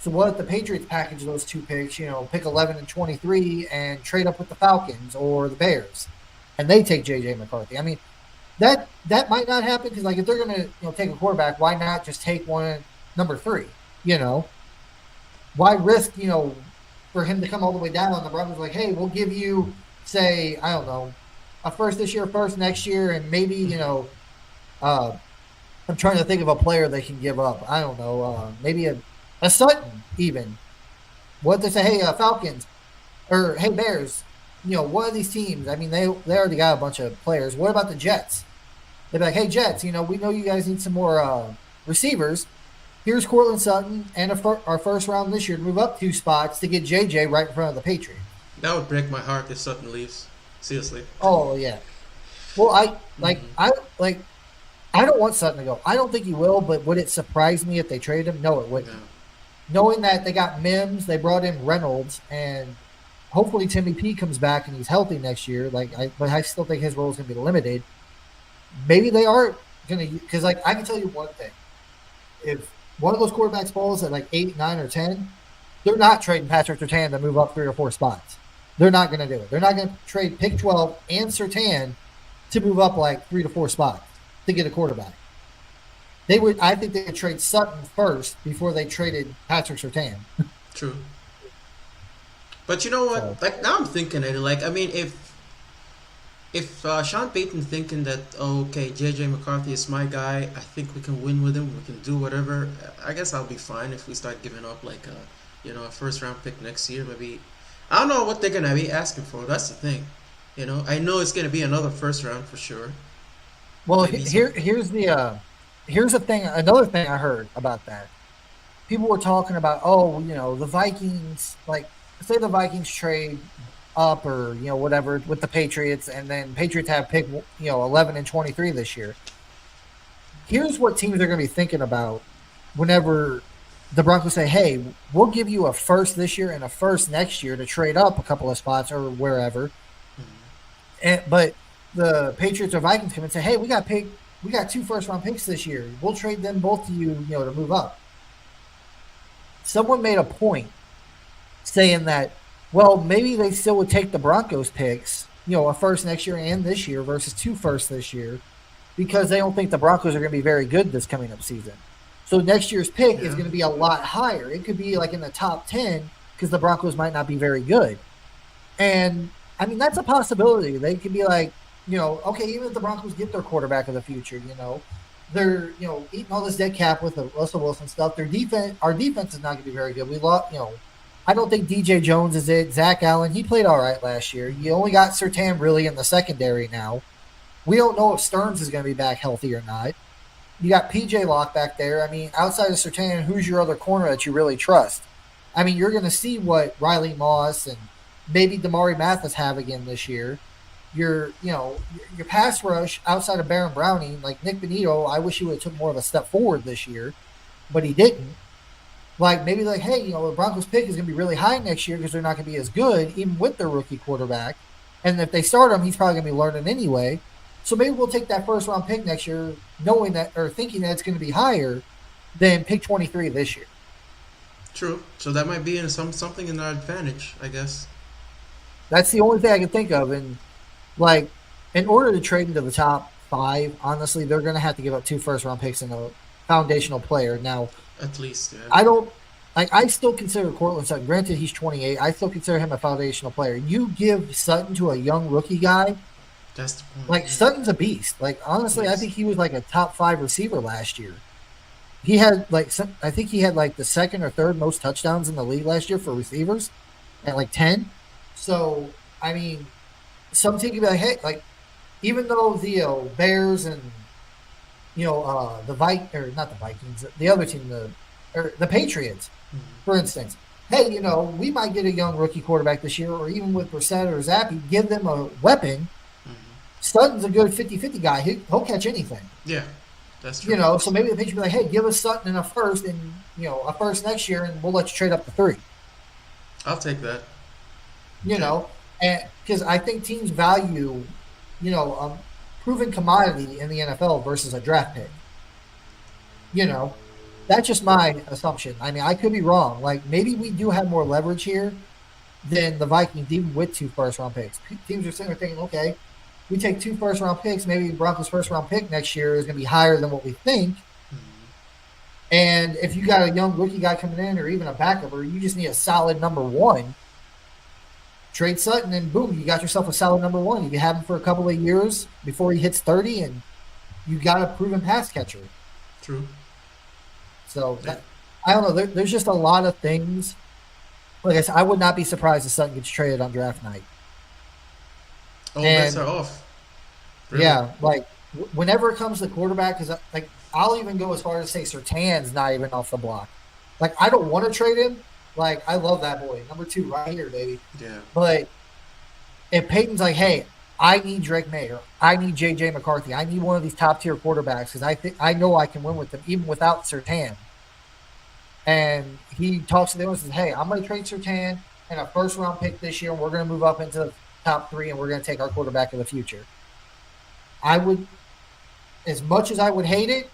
A: So what if the Patriots package those two picks, pick 11 and 23 and trade up with the Falcons or the Bears, and they take J.J. McCarthy? I mean, that might not happen because like if they're going to take a quarterback, why not just take one number 3? Why risk for him to come all the way down? The Broncos like, hey, we'll give you say I don't know a first this year, first next year, and maybe uh, I'm trying to think of a player they can give up. I don't know, maybe a Sutton even. What they say, hey, Falcons or hey Bears, one of these teams. I mean, they already got a bunch of players. What about the Jets? They'd be like, hey Jets, we know you guys need some more receivers. Here's Cortland Sutton and our first round this year to move up 2 spots to get JJ right in front of the Patriots.
B: that would break my heart if Sutton leaves. Seriously.
A: Oh yeah. Well,
B: Hmm.
A: I don't want Sutton to go. I don't think he will, but would it surprise me if they traded him? No, it wouldn't.
B: Yeah.
A: Knowing that they got Mims, they brought in Reynolds, and hopefully Timmy P comes back and he's healthy next year. But I still think his role is going to be limited. Maybe they are going to because I can tell you one thing: if one of those quarterbacks falls at like 8, 9, or 10, they're not trading Patrick Surtain to move up 3 or 4 spots. They're not going to do it. They're not going to trade pick 12 and Surtain to move up like 3 to 4 spots to get a quarterback. They would. I think they would trade Sutton first before they traded Patrick Surtain.
B: True. But you know what?
A: So
B: Like now I'm thinking it. Like I mean, if Sean Payton thinking that, oh, okay, JJ McCarthy is my guy, I think we can win with him. We can do whatever. I guess I'll be fine if we start giving up like a first round pick next year. Maybe I don't know what they're gonna be asking for. That's the thing. I know it's gonna be another first round for sure.
A: well,
B: Maybe some.
A: here's the thing. Another thing I heard about that. People were talking about, oh, the Vikings, like, say the Vikings trade up or, whatever with the Patriots, and then Patriots have pick, 11 and 23 this year. Here's what teams are going to be thinking about whenever the Broncos say, "Hey, we'll give you a first this year and a first next year to trade up a couple of spots or wherever." But the Patriots or Vikings come and say, "Hey, we got two first round picks this year. We'll trade them both to you, to move up." Someone made a point saying that, well, maybe they still would take the Broncos picks, a first next year and this year versus two firsts this year, because they don't think the Broncos are going to be very good this coming up season. So next year's pick is
B: Yeah.
A: going to be a lot higher. It could be like in the top 10 because the Broncos might not be very good. And I mean, that's a possibility. They could be like, okay, even if the Broncos get their quarterback of the future, they're, eating all this dead cap with the Russell Wilson stuff. Our defense is not going to be very good. We lost, I don't think DJ Jones is it. Zach Allen, he played all right last year. You only got Surtain really in the secondary now. We don't know if Stearns is going to be back healthy or not. You got PJ Locke back there. I mean, outside of Surtain, who's your other corner that you really trust? I mean, you're going to see what Riley Moss and maybe Damari Mathis have again this year. Your pass rush outside of Baron Browning, like Nick Benito, I wish he would have took more of a step forward this year, but he didn't. Like maybe like, hey, the Broncos pick is going to be really high next year because they're not going to be as good, even with their rookie quarterback. And if they start him, he's probably going to be learning anyway. So maybe we'll take that first round pick next year, knowing that or thinking that it's going to be higher than pick 23 this year.
B: True. So that might be something in our advantage, I guess.
A: That's the only thing I can think of. And like, in order to trade into the top 5, honestly, they're going to have to give up 2 first round picks and a foundational player. Now,
B: At least, yeah.
A: I don't like. I still consider Cortland Sutton. Granted, he's 28. I still consider him a foundational player. You give Sutton to a young rookie guy,
B: That's the point.
A: like
B: Yeah.
A: Sutton's a beast. Like honestly, I
B: Yes.
A: think he was like a top 5 receiver last year. He had like I think he had like the second or third most touchdowns in the league last year for receivers, at like 10. So I mean, some team could be like, hey, like even though the Bears and or not the Vikings, the other team, the Patriots, for instance. Hey, we might get a young rookie quarterback this year, or even with Brissett or Zappi, give them a weapon. Sutton's a good 50-50 guy. He'll catch anything.
B: Yeah, that's true.
A: So maybe the Patriots be like, hey, give us Sutton in a first and, a first next year, and we'll let you trade up to 3.
B: I'll take that.
A: You
B: Yeah.
A: know, and because I think teams value, proven commodity in the NFL versus a draft pick. You know, that's just my assumption. I mean, I could be wrong. Like maybe we do have more leverage here than the Vikings, even with 2 first round picks. Teams are sitting there thinking, okay, we take 2 first round picks. Maybe Broncos' first round pick next year is going to be higher than what we think. And if you got a young rookie guy coming in, or even a backup, or you just need a solid number 1, trade Sutton, and boom, you got yourself a solid number 1. You can have him for a couple of years before he hits 30, and you got a proven pass catcher.
B: True.
A: So
B: Yeah.
A: I don't know. There's just a lot of things. Like I said, I would not be surprised if Sutton gets traded on draft night.
B: All
A: And-
B: bets are off. Really?
A: Yeah, like whenever it comes to quarterback, because like I'll even go as far as to say Surtain's not even off the block. Like I don't want to trade him. Like I love that boy, number 2 right here, baby.
B: Yeah.
A: But if Peyton's like, hey, I need Drake May, or I need JJ McCarthy, I need one of these top tier quarterbacks because I know I can win with them even without Surtain. And he talks to them and says, hey, I'm going to trade Surtain and a first round pick this year, and we're going to move up into the top 3, and we're going to take our quarterback of the future. I would, as much as I would hate it,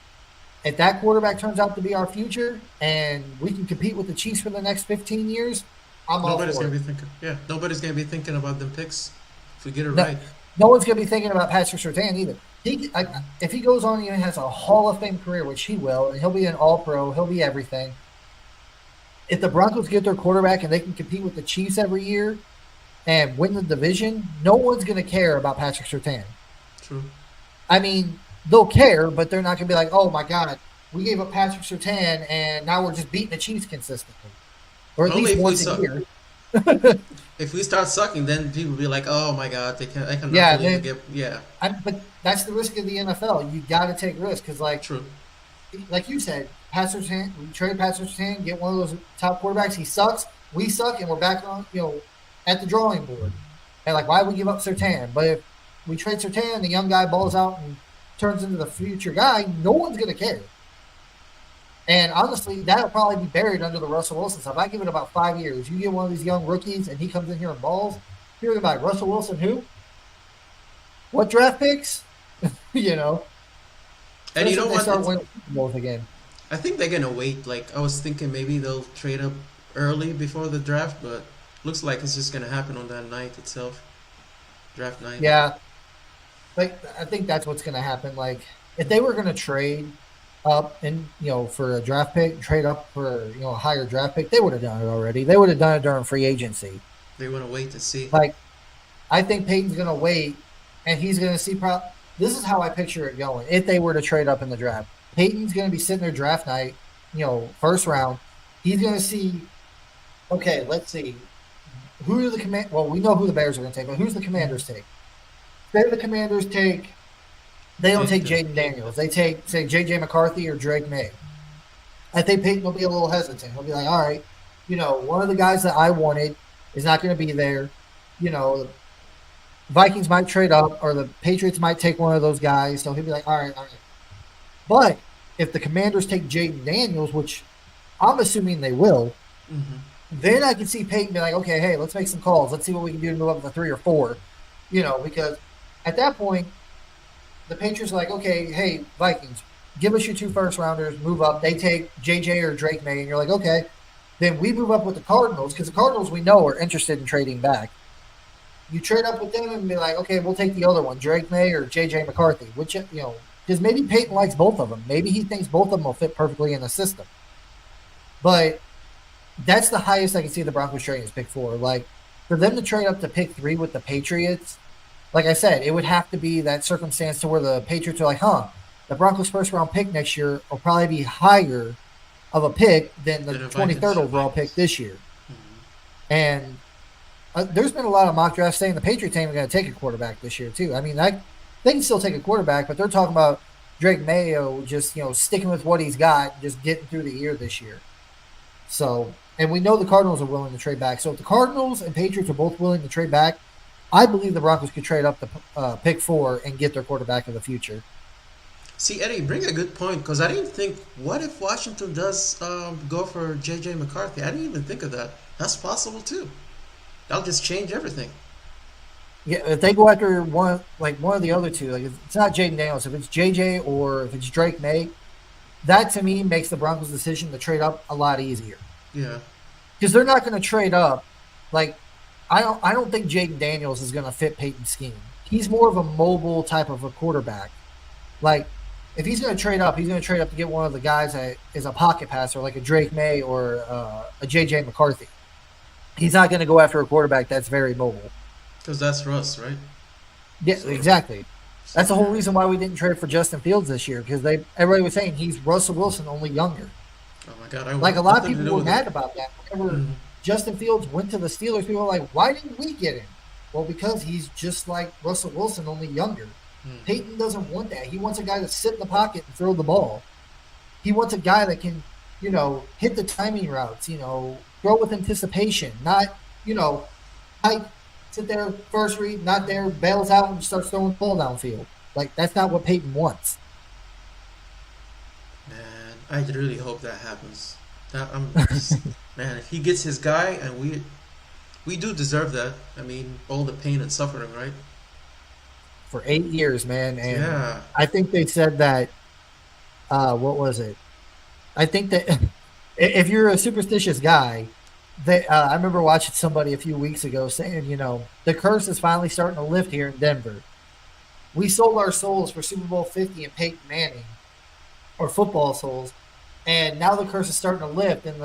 A: if that quarterback turns out to be our future and we can compete with the Chiefs for the next 15 years, I'm all
B: Nobody's
A: for
B: gonna
A: it.
B: be thinking. Yeah. Nobody's gonna be thinking about them picks if we get it
A: No,
B: right.
A: no one's going to be thinking about Patrick Surtain either. If he goes on and has a Hall of Fame career, which he will, and he'll be an All-Pro, he'll be everything. If the Broncos get their quarterback and they can compete with the Chiefs every year and win the division, no one's going to care about Patrick Surtain.
B: True.
A: I mean, they'll care, but they're not going to be like, oh, my God, we gave up Patrick Surtain, and now we're just beating the Chiefs consistently. Or at
B: Only
A: least
B: if we
A: once a
B: suck.
A: year.
B: If we start sucking, then people will be like, "Oh my God, I cannot
A: Yeah,
B: believe
A: then-
B: they get." Yeah.
A: But that's the risk of the NFL. You got to take risks because,
B: True.
A: like you said, Patrick Surtain, we trade Patrick Surtain, get one of those top quarterbacks. He sucks. We suck, and we're back on, at the drawing board. And like, why would we give up Surtain? But if we trade Surtain, the young guy balls out and turns into the future guy, no one's going to care. And honestly, that'll probably be buried under the Russell Wilson stuff. I give it about 5 years. You get one of these young rookies and he comes in here and balls. You're like, Russell Wilson, who? What draft picks? you know,
B: And you
A: especially
B: know
A: if they
B: what?
A: start winning Super Bowls again.
B: I think they're gonna wait. Like I was thinking, maybe they'll trade up early before the draft, but looks like it's just gonna happen on that night itself, draft night.
A: Yeah, like I think that's what's going to happen. Like if they were going to trade up and for a draft pick, trade up for a higher draft pick, they would have done it already. They would have done it during free agency.
B: They want to wait to see.
A: Like I think Peyton's going to wait, and he's going to see. This is how I picture it going. If they were to trade up in the draft, Peyton's going to be sitting there draft night, first round. He's going to see. Okay, let's see. Who are the command? Well, we know who the Bears are going to take, but who's the Commanders take? Say the Commanders take. They don't take Jaden Daniels. They take, say, J.J. McCarthy or Drake May. I think Peyton will be a little hesitant. He'll be like, all right, one of the guys that I wanted is not going to be there. The Vikings might trade up or the Patriots might take one of those guys. So he'll be like, all right, all right. But if the Commanders take Jaden Daniels, which I'm assuming they will, then I can see Peyton be like, okay, hey, let's make some calls. Let's see what we can do to move up to 3 or 4. Because at that point, the Patriots are like, okay, hey, Vikings, give us your 2 first-rounders, move up. They take J.J. or Drake May, and you're like, okay. Then we move up with the Cardinals, because the Cardinals we know are interested in trading back. You trade up with them and be like, okay, we'll take the other one, Drake May or J.J. McCarthy, which, because maybe Peyton likes both of them. Maybe he thinks both of them will fit perfectly in the system. But that's the highest I can see the Broncos trading is pick 4. Like, for them to trade up to pick 3 with the Patriots, like I said, it would have to be that circumstance to where the Patriots are like, the Broncos' first-round pick next year will probably be higher of a pick than the 23rd overall pick this year. And there's been a lot of mock drafts saying the Patriots ain't going to take a quarterback this year, too. I mean, they can still take a quarterback, but they're talking about Drake Mayo just, sticking with what he's got, just getting through the year this year. So, and we know the Cardinals are willing to trade back. So if the Cardinals and Patriots are both willing to trade back, I believe the Broncos could trade up to pick 4 and get their quarterback of the future.
B: See, Eddie, bring a good point, because I didn't think, what if Washington does go for J.J. McCarthy? I didn't even think of that. That's possible, too. That'll just change everything.
A: Yeah, if they go after one of the other two, like if it's not Jaden Daniels, if it's J.J. or if it's Drake May, that to me makes the Broncos' decision to trade up a lot easier.
B: Yeah.
A: Because they're not going to trade up. Like, I don't think Jaden Daniels is going to fit Peyton's scheme. He's more of a mobile type of a quarterback. Like, if he's going to trade up, he's going to trade up to get one of the guys that is a pocket passer, like a Drake May or a J.J. McCarthy. He's not going to go after a quarterback that's very mobile.
B: Because that's Russ, right?
A: Yeah, exactly. That's the whole reason why we didn't trade for Justin Fields this year, because everybody was saying he's Russell Wilson, only younger.
B: Oh, my God.
A: Like, a lot of people were mad about that. Whenever Justin Fields went to the Steelers, people were like, why didn't we get him? Well, because he's just like Russell Wilson, only younger. Peyton doesn't want that. He wants a guy to sit in the pocket and throw the ball. He wants a guy that can, hit the timing routes, throw with anticipation, not, like sit there first read, not there, bails out and starts throwing the ball downfield. Like, that's not what Peyton wants.
B: Man, I really hope that happens. Man, if he gets his guy, and we do deserve that. I mean, all the pain and suffering, right?
A: For 8 years, man. And
B: yeah.
A: I think they said that, what was it? I think that if you're a superstitious guy, I remember watching somebody a few weeks ago saying, the curse is finally starting to lift here in Denver. We sold our souls for Super Bowl 50 and Peyton Manning, or football souls, and now the curse is starting to lift. And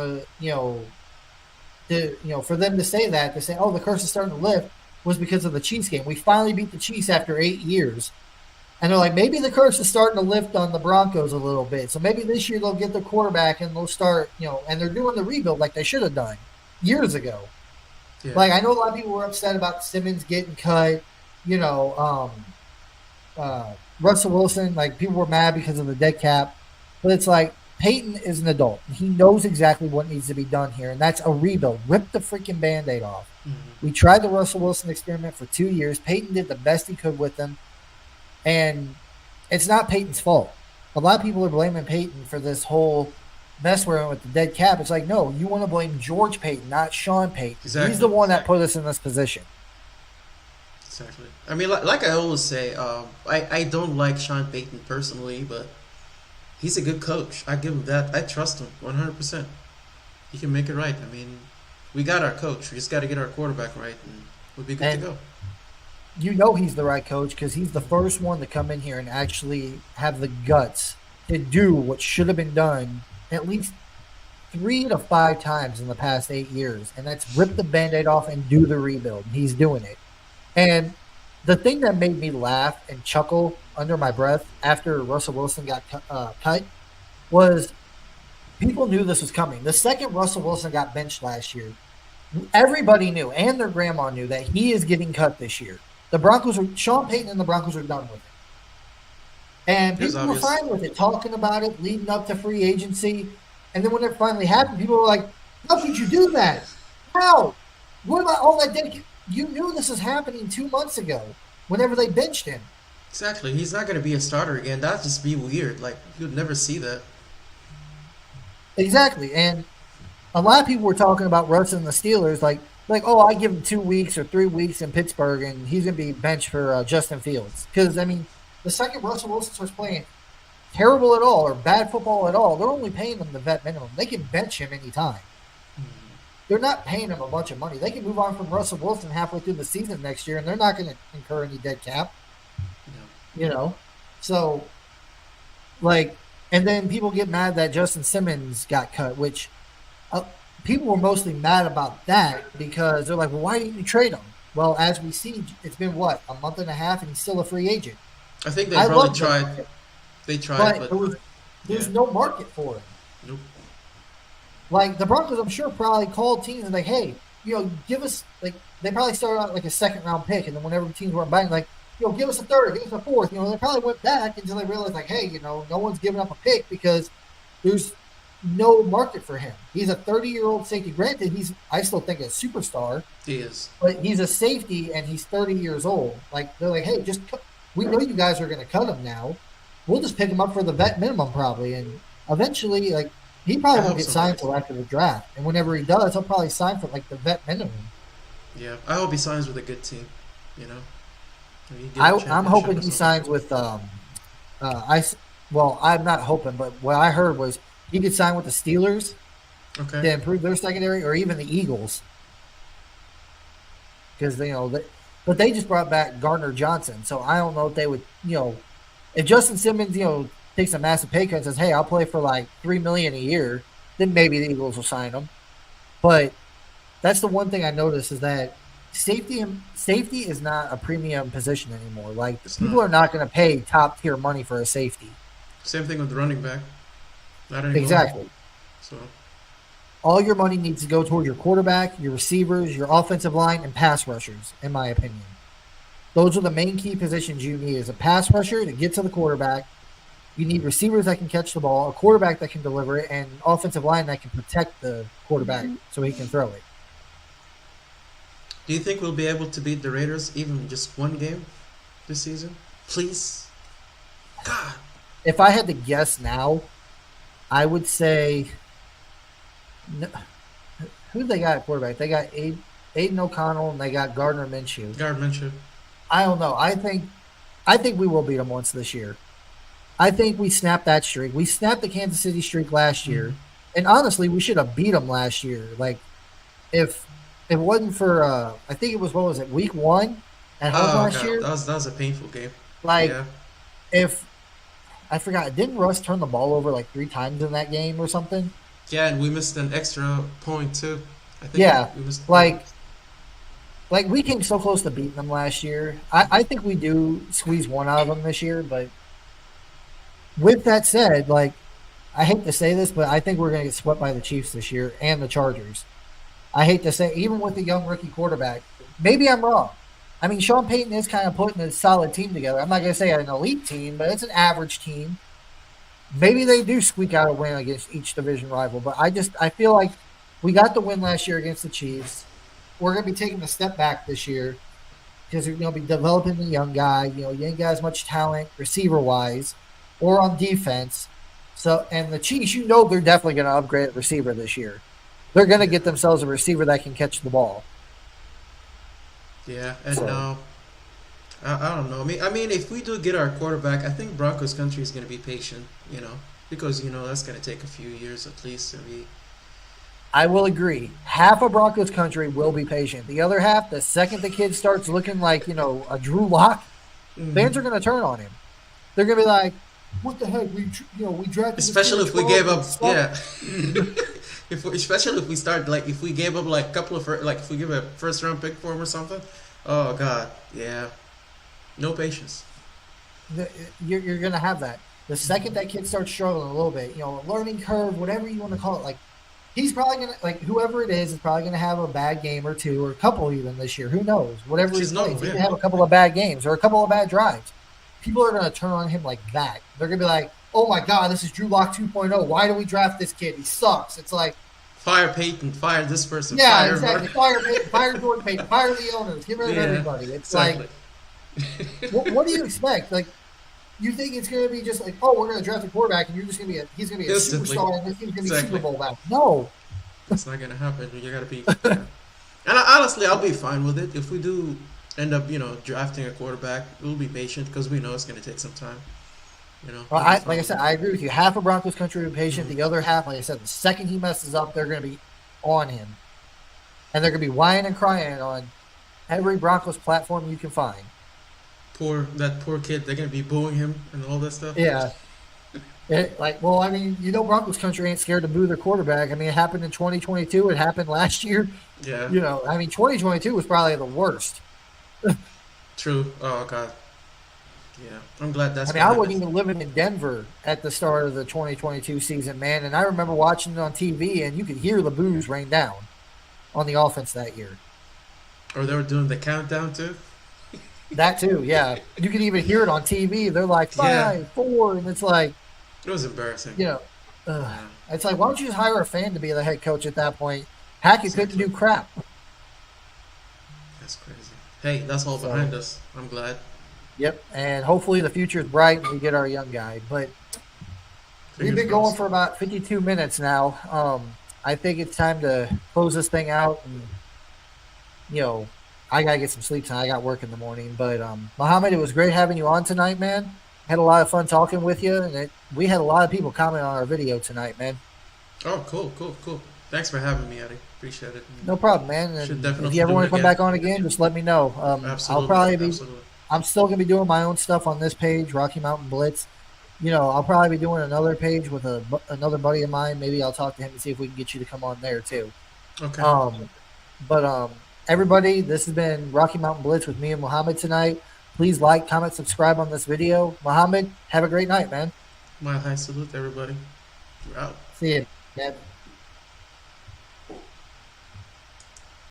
A: for them to say that, to say, oh, the curse is starting to lift, was because of the Chiefs game. We finally beat the Chiefs after 8 years. And they're like, maybe the curse is starting to lift on the Broncos a little bit. So maybe this year they'll get the quarterback and they'll start, and they're doing the rebuild like they should have done years ago. Yeah. Like, I know a lot of people were upset about Simmons getting cut, Russell Wilson, like, people were mad because of the dead cap. But it's like, Peyton is an adult. He knows exactly what needs to be done here, and that's a rebuild. Rip the freaking Band-Aid off. We tried the Russell Wilson experiment for 2 years. Peyton did the best he could with them, and it's not Peyton's fault. A lot of people are blaming Peyton for this whole, mess with the dead cap. It's like, no, you want to blame George Payton, not Sean Payton. He's the
B: Exactly.
A: one that put us in this position.
B: Exactly. I mean, like I always say, I don't like Sean Payton personally, but he's a good coach. I give him that. I trust him 100%. He can make it right. I mean, we got our coach. We just got to get our quarterback right, and we'll be good to
A: And
B: go.
A: you know he's the right coach because he's the first one to come in here and actually have the guts to do what should have been done at least 3 to 5 times in the past 8 years, and that's rip the band-aid off and do the rebuild. He's doing it. And the thing that made me laugh and chuckle under my breath after Russell Wilson got cut was people knew this was coming. The second Russell Wilson got benched last year, everybody knew, and their grandma knew, that he is getting cut this year. Sean Payton and the Broncos are done with it. And
B: It was
A: people were
B: obvious.
A: fine with it, talking about it, leading up to free agency. And then when it finally happened, people were like, how could you do that? How? What about all that dedication? You knew this was happening 2 months ago whenever they benched him.
B: Exactly. He's not gonna be a starter again. That'd just be weird. Like you'd never see that.
A: Exactly. And a lot of people were talking about Russ and the Steelers, oh, I give him 2 weeks or 3 weeks in Pittsburgh, and he's going to be benched for Justin Fields. Because I mean, the second Russell Wilson starts playing terrible at all or bad football at all, they're only paying him the vet minimum. They can bench him anytime. They're not paying him a bunch of money. They can move on from Russell Wilson halfway through the season next year, and they're not going to incur any dead cap.
B: No.
A: You know, so like, and then people get mad that Justin Simmons got cut, which uh, people were mostly mad about that because they're like, well, why didn't you trade him? Well, as we see, it's been what, a month and a half, and he's still a free agent.
B: I think they
A: I
B: probably
A: love
B: tried.
A: Justin,
B: They tried,
A: but
B: but
A: there's
B: yeah.
A: no market for him.
B: Nope.
A: Like the Broncos, I'm sure probably called teams and like, hey, give us like they probably started out like a second round pick, and then whenever teams weren't buying, like, give us a third, give us a fourth. They probably went back until they realized like, hey, no one's giving up a pick because there's no market for him. He's a 30-year-old safety. Granted, I still think a superstar,
B: He is.
A: but he's a safety and he's 30 years old. Like they're like, hey, we know you guys are going to cut him now. We'll just pick him up for the vet minimum probably, and eventually, like, he
B: I
A: probably won't
B: hope
A: get
B: so.
A: signed until after the draft. And whenever he does, he'll probably sign for like the vet minimum.
B: Yeah. I hope he signs with a good team. You know. Maybe get a
A: I'm
B: championship
A: hoping
B: or
A: he
B: something.
A: signs with well, I'm not hoping, but what I heard was he could sign with the Steelers
B: Okay.
A: to improve their secondary, or even the Eagles, because but they just brought back Gardner Johnson, so I don't know if they would, if Justin Simmons, takes a massive pay cut and says, "Hey, I'll play for like $3 million a year," then maybe the Eagles will sign him. But that's the one thing I noticed is that safety is not a premium position anymore. Like
B: It's
A: people
B: not.
A: are not going to pay top tier money for a safety.
B: Same thing with the running back. Not anymore.
A: Exactly.
B: So
A: All your money needs to go towards your quarterback, your receivers, your offensive line, and pass rushers, in my opinion. Those are the main key positions you need: is a pass rusher to get to the quarterback. You need receivers that can catch the ball, a quarterback that can deliver it, and an offensive line that can protect the quarterback so he can throw it.
B: do you think we'll be able to beat the Raiders even just one game this season? Please. God.
A: If I had to guess now, I would say who they got at quarterback? They got Aiden O'Connell and they got Gardner Minshew.
B: Gard Minshew.
A: I don't know. I think we will beat them once this year. I think we snapped that streak. We snapped the Kansas City streak last
B: Mm-hmm.
A: year, and honestly, we should have beat them last year. Like if it wasn't for I think it was, what was it, week 1 at home
B: Oh
A: last
B: god,
A: year.
B: that was a painful game.
A: Like
B: Yeah.
A: if I forgot, didn't Russ turn the ball over like 3 times in that game or something?
B: Yeah, and we missed an extra point too. I think
A: Yeah,
B: we missed. Yeah.
A: like we came so close to beating them last year. I think we do squeeze one out of them this year. But with that said, like, I hate to say this, but I think we're going to get swept by the Chiefs this year and the Chargers. I hate to say, even with the young rookie quarterback, maybe I'm wrong. I mean, Sean Payton is kind of putting a solid team together. I'm not going to say an elite team, but it's an average team. Maybe they do squeak out a win against each division rival, but I feel like we got the win last year against the Chiefs. We're going to be taking a step back this year because we're going to be developing the young guy. You ain't got as much talent receiver wise or on defense. So, and the Chiefs, they're definitely going to upgrade at receiver this year. They're going to get themselves a receiver that can catch the ball.
B: Yeah, and
A: So,
B: I don't know. I mean, if we do get our quarterback, I think Broncos country is going to be patient. Because that's going to take a few years at least.
A: I will agree. Half of Broncos country will be patient. The other half, the second the kid starts looking like, a Drew Lock, fans are going to turn on him. They're going to be like, what the heck? We drafted
B: especially if we gave up, yeah. Especially if we gave up like a couple of if we give a first round pick for him or something. Oh God, yeah, no patience.
A: You're going to have that. The second that kid starts struggling a little bit, learning curve, whatever you want to call it, like he's probably going to, like whoever it is probably going to have a bad game or two or a couple even this year. Who knows? Whatever he plays, he's going to have a couple of bad games or a couple of bad drives. People are going to turn on him like that. They're going to be like, oh my God, this is Drew Lock 2.0. Why do we draft this kid? He sucks. It's like,
B: fire Peyton, fire this person.
A: Yeah,
B: fire
A: exactly. Fire Peyton, fire Jordan Payton, fire the owners, get rid of everybody. It's exactly. Like, what do you expect? Like, you think it's going to be just like, oh, we're going to draft a quarterback, and you're just going to be he's going to be a superstar, and this team's going to be Super Bowl back. No,
B: it's not going to happen. You got to be. Yeah. And honestly, I'll be fine with it if we do end up, drafting a quarterback. We'll be patient because we know it's going to take some time.
A: Well, like I said, I agree with you. Half of Broncos country will be patient. The other half, like I said, the second he messes up, they're going to be on him. And they're going to be whining and crying on every Broncos platform you can find.
B: That poor kid, they're going to be booing him and all that stuff.
A: Yeah. Broncos country ain't scared to boo their quarterback. I mean, it happened in 2022. It happened last year.
B: Yeah.
A: 2022 was probably the worst.
B: True. Oh, God. Yeah, I'm glad that's.
A: I wasn't even living in Denver at the start of the 2022 season, man, and I remember watching it on TV, and you could hear the boos rain down on the offense that year.
B: Or they were doing the countdown too.
A: That too, yeah. You could even hear it on TV. They're like 5, 4, and it's like
B: it was embarrassing.
A: It's like, why don't you just hire a fan to be the head coach at that point? Hackett couldn't do crap.
B: That's crazy. Hey, that's all behind us. I'm glad.
A: Yep, and hopefully the future is bright and we get our young guy. But we've been going for about 52 minutes now. I think it's time to close this thing out. And, I got to get some sleep tonight. I got work in the morning. But, Mohammed, it was great having you on tonight, man. Had a lot of fun talking with you. And we had a lot of people comment on our video tonight, man.
B: Oh, cool. Thanks for having me, Eddie. Appreciate it.
A: No problem, man. And if you ever want to come back on again, just let me know.
B: Absolutely.
A: I'm still going to be doing my own stuff on this page, Rocky Mountain Blitz. I'll probably be doing another page with another buddy of mine. Maybe I'll talk to him and see if we can get you to come on there too.
B: Okay.
A: Everybody, this has been Rocky Mountain Blitz with me and Mohammed tonight. Please like, comment, subscribe on this video. Mohammed, have a great night, man.
B: My high salute, everybody. You're out.
A: See you, man.